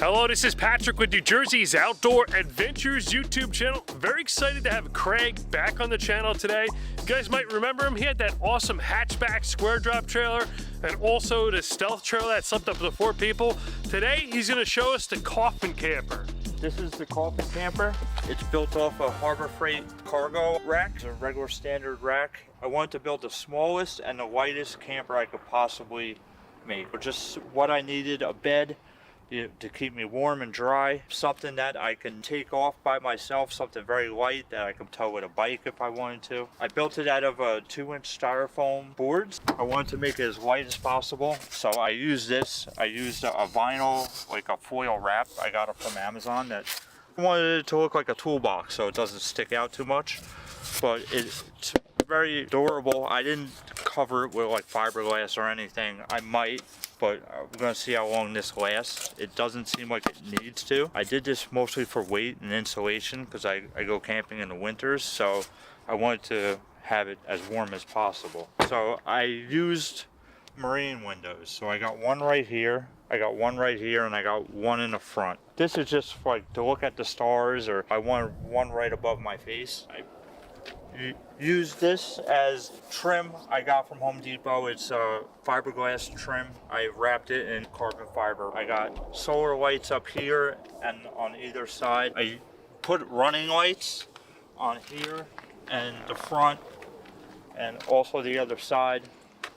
Hello, this is Patrick with New Jersey's Outdoor Adventures YouTube channel. Very excited to have Craig back on the channel today. You guys might remember him. He had that awesome hatchback square drop trailer and also the stealth trailer that slept up to 4 people. Today, he's gonna show us the Coffin camper. This is the Coffin camper. It's built off a Harbor Freight cargo rack. It's a regular standard rack. I wanted to build the smallest and the lightest camper I could possibly make. Just what I needed, a bed, to keep me warm and dry, something that I can take off by myself, something very light that I can tow with a bike if I wanted to. I built it out of a 2-inch styrofoam boards. I wanted to make it as light as possible, so I used this. I used a vinyl, like a foil wrap. I got it from Amazon. That I wanted it to look like a toolbox so it doesn't stick out too much, but it's very durable. I didn't cover it with like fiberglass or anything. I might, but we're gonna see how long this lasts. It doesn't seem like it needs to. I did this mostly for weight and insulation because I go camping in the winters, so I wanted to have it as warm as possible. So I used marine windows. So I got one right here, I got one right here, and I got one in the front. This is just like to look at the stars, or I want one right above my face. I use this as trim I got from Home Depot. It's a fiberglass trim. I wrapped it in carbon fiber. I got solar lights up here and on either side. I put running lights on here and the front and also the other side.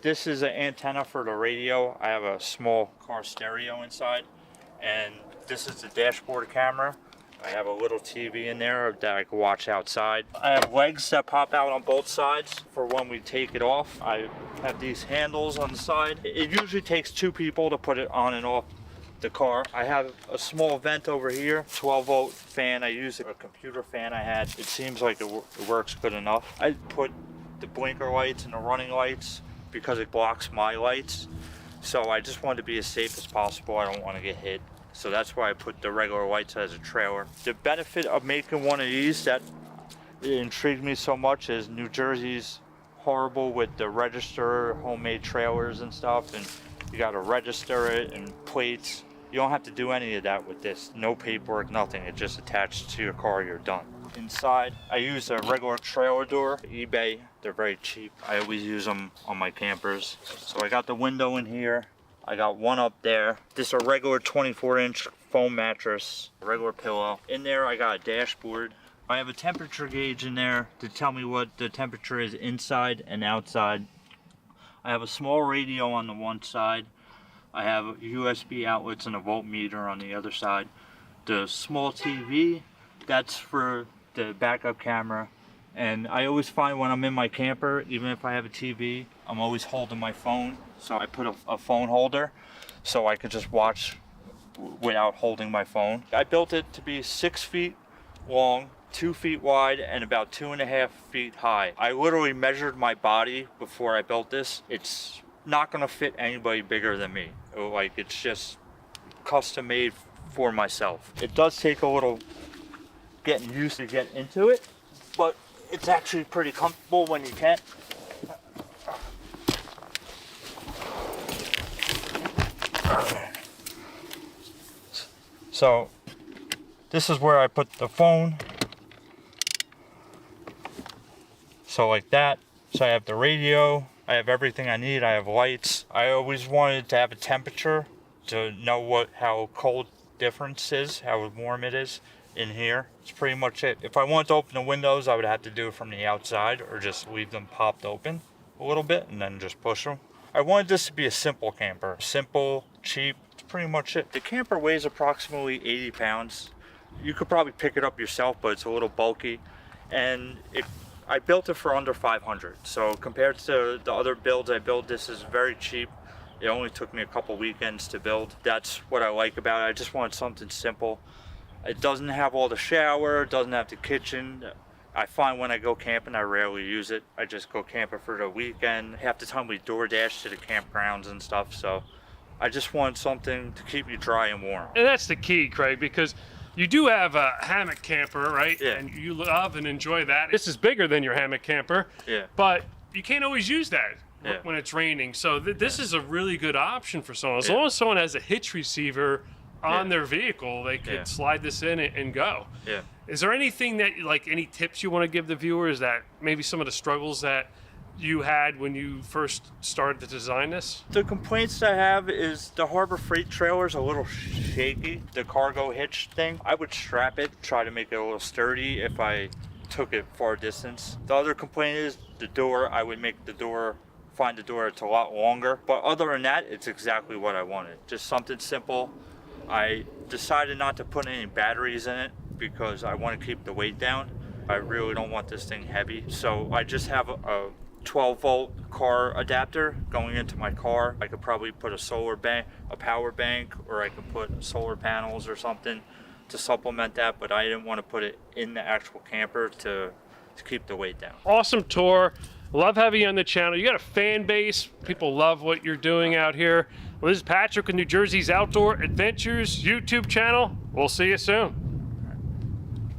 This is an antenna for the radio. I have a small car stereo inside, and this is the dashboard camera. I have a little TV in there that I can watch outside. I have legs that pop out on both sides for when we take it off. I have these handles on the side. It usually takes 2 people to put it on and off the car. I have a small vent over here, 12-volt fan. I use a computer fan I had. It seems like it works good enough. I put the blinker lights and the running lights because it blocks my lights. So I just wanted to be as safe as possible. I don't want to get hit. So that's why I put the regular lights as a trailer. The benefit of making one of these that intrigued me so much is New Jersey's horrible with the register homemade trailers and stuff, and you got to register it and plates. You don't have to do any of that with this. No paperwork, nothing. It just attached to your car, you're done. Inside, I use a regular trailer door, eBay. They're very cheap. I always use them on my campers. So I got the window in here. I got one up there. This is a regular 24-inch foam mattress, a regular pillow. In there I got a dashboard. I have a temperature gauge in there to tell me what the temperature is inside and outside. I have a small radio on the one side. I have USB outlets and a voltmeter on the other side. The small TV, that's for the backup camera. And I always find when I'm in my camper, even if I have a TV, I'm always holding my phone. So I put a phone holder so I can just watch without holding my phone. I built it to be 6 feet long, 2 feet wide, and about 2.5 feet high. I literally measured my body before I built this. It's not gonna fit anybody bigger than me. Like, it's just custom made for myself. It does take a little getting used to get into it, but it's actually pretty comfortable when you can. So this is where I put the phone. So like that. So I have the radio. I have everything I need. I have lights. I always wanted to have a temperature to know how cold difference is, how warm it is in here. It's pretty much it. If I wanted to open the windows, I would have to do it from the outside or just leave them popped open a little bit and then just push them. I wanted this to be a simple camper. Simple, cheap, it's pretty much it. The camper weighs approximately 80 pounds. You could probably pick it up yourself, but it's a little bulky. And I built it for under 500. So compared to the other builds I built, this is very cheap. It only took me a couple weekends to build. That's what I like about it. I just want something simple. It doesn't have all the shower, it doesn't have the kitchen. I find when I go camping, I rarely use it. I just go camping for the weekend. Half the time we DoorDash to the campgrounds and stuff, so I just want something to keep you dry and warm. And that's the key, Craig, because you do have a hammock camper, right? Yeah. And you love and enjoy that. This is bigger than your hammock camper. Yeah. But you can't always use that. Yeah. When it's raining. So this is a really good option for someone. As long as someone has a hitch receiver on their vehicle, they could slide this in and go. Yeah. Is there anything that, like, any tips you want to give the viewers, that maybe some of the struggles that you had when you first started to design this? The complaints I have is the Harbor Freight trailer is a little shaky. The cargo hitch thing, I would strap it, try to make it a little sturdy if I took it far distance. The other complaint is the door. I would make the door, find the door, it's a lot longer. But other than that, it's exactly what I wanted. Just something simple. I decided not to put any batteries in it because I want to keep the weight down. I really don't want this thing heavy. So I just have a 12-volt car adapter going into my car. I could probably put a solar bank, a power bank, or I could put solar panels or something to supplement that, but I didn't want to put it in the actual camper to keep the weight down. Awesome tour. Love having you on the channel. You got a fan base. People love what you're doing out here. Well, this is Patrick with New Jersey's Outdoor Adventures YouTube channel. We'll see you soon.